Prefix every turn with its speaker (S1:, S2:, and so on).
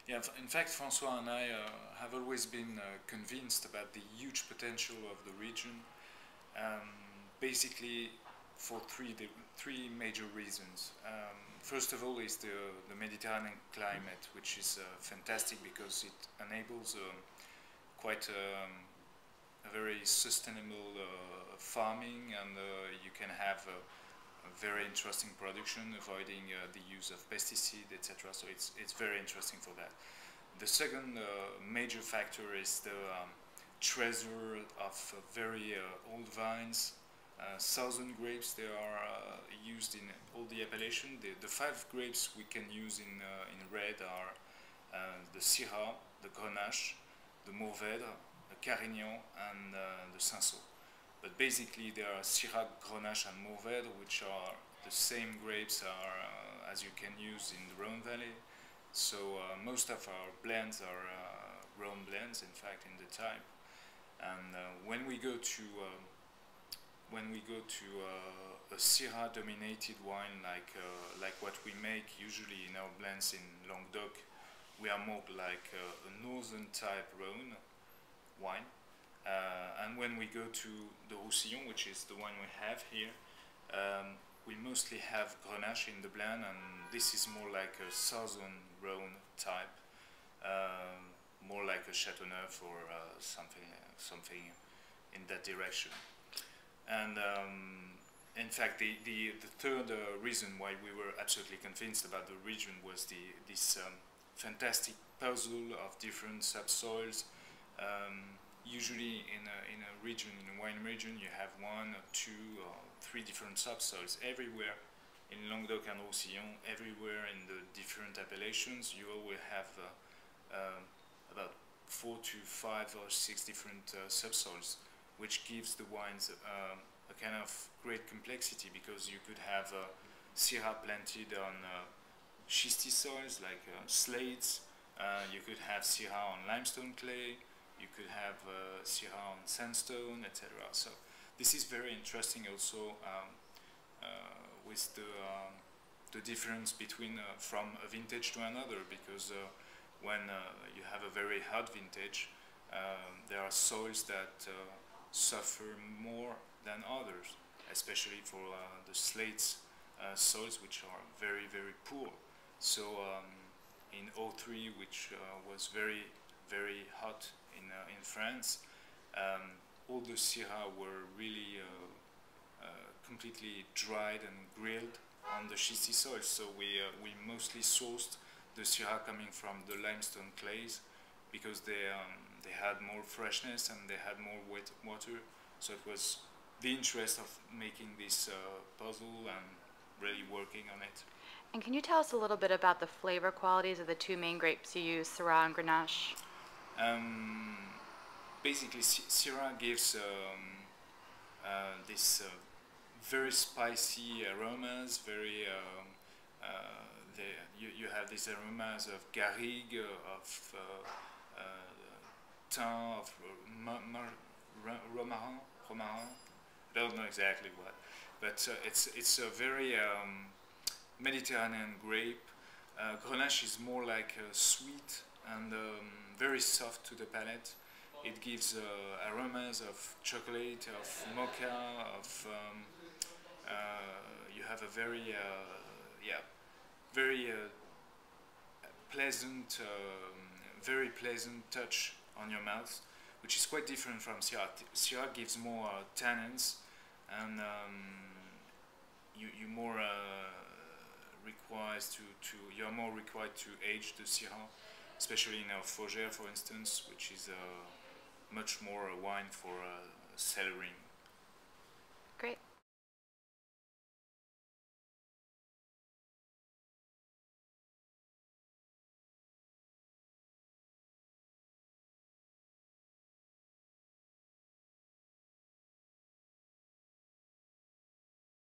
S1: Yeah, in fact, Francois and I have always been convinced about the huge potential of the region, um, basically for three major reasons. First of all is the Mediterranean climate, which is fantastic because it enables quite a very sustainable farming, and you can have a very interesting production, avoiding the use of pesticides, etc. So it's very interesting for that. The second major factor is the treasure of very old vines. Southern grapes, they are used in all the appellation. The five grapes we can use in red are the Syrah, the Grenache, the Mourvèdre, the Carignan, and the Cinsault. But basically, there are Syrah, Grenache, and Mourvèdre, which are the same grapes as you can use in the Rhone Valley. So most of our blends are Rhone blends, in fact, in the type. And when we go to a Syrah-dominated wine like what we make usually in our blends in Languedoc, we are more like a northern type Rhone wine. And when we go to the Roussillon, which is the one we have here, we mostly have Grenache in the blend, and this is more like a southern Rhone type, more like a Châteauneuf or something in that direction. And in fact, the third reason why we were absolutely convinced about the region was this fantastic puzzle of different subsoils. Usually in a region, in a wine region, you have one or two or three different subsoils everywhere. In Languedoc and Roussillon, everywhere in the different appellations, you will have about 4 to 5 or 6 different subsoils, which gives the wines a kind of great complexity, because you could have Syrah planted on schistous soils like slates, you could have Syrah on limestone clay, you could have Syrah on sandstone, etc. So this is very interesting also with the difference between from a vintage to another, because when you have a very hot vintage, there are soils that suffer more than others, especially for the slates soils, which are very, very poor. So in 03, which was very, very hot in France, all the Syrah were really completely dried and grilled on the schistous soil. So we mostly sourced the Syrah coming from the limestone clays, because they had more freshness and they had more wet water. So it was the interest of making this puzzle and really working on it.
S2: And can you tell us a little bit about the flavor qualities of the two main grapes you use, Syrah and Grenache?
S1: Basically, Syrah gives this very spicy aromas. You have these aromas of garrigue, of thym, of romarin. I don't know exactly what, but it's a very Mediterranean grape. Grenache is more like sweet and very soft to the palate. It gives aromas of chocolate, of mocha, of you have a very very pleasant, very pleasant touch on your mouth, which is quite different from Syrah. Syrah gives more tannins, and you more you're more required to age the Syrah, especially in our Fougère, for instance, which is much more a wine for cellaring.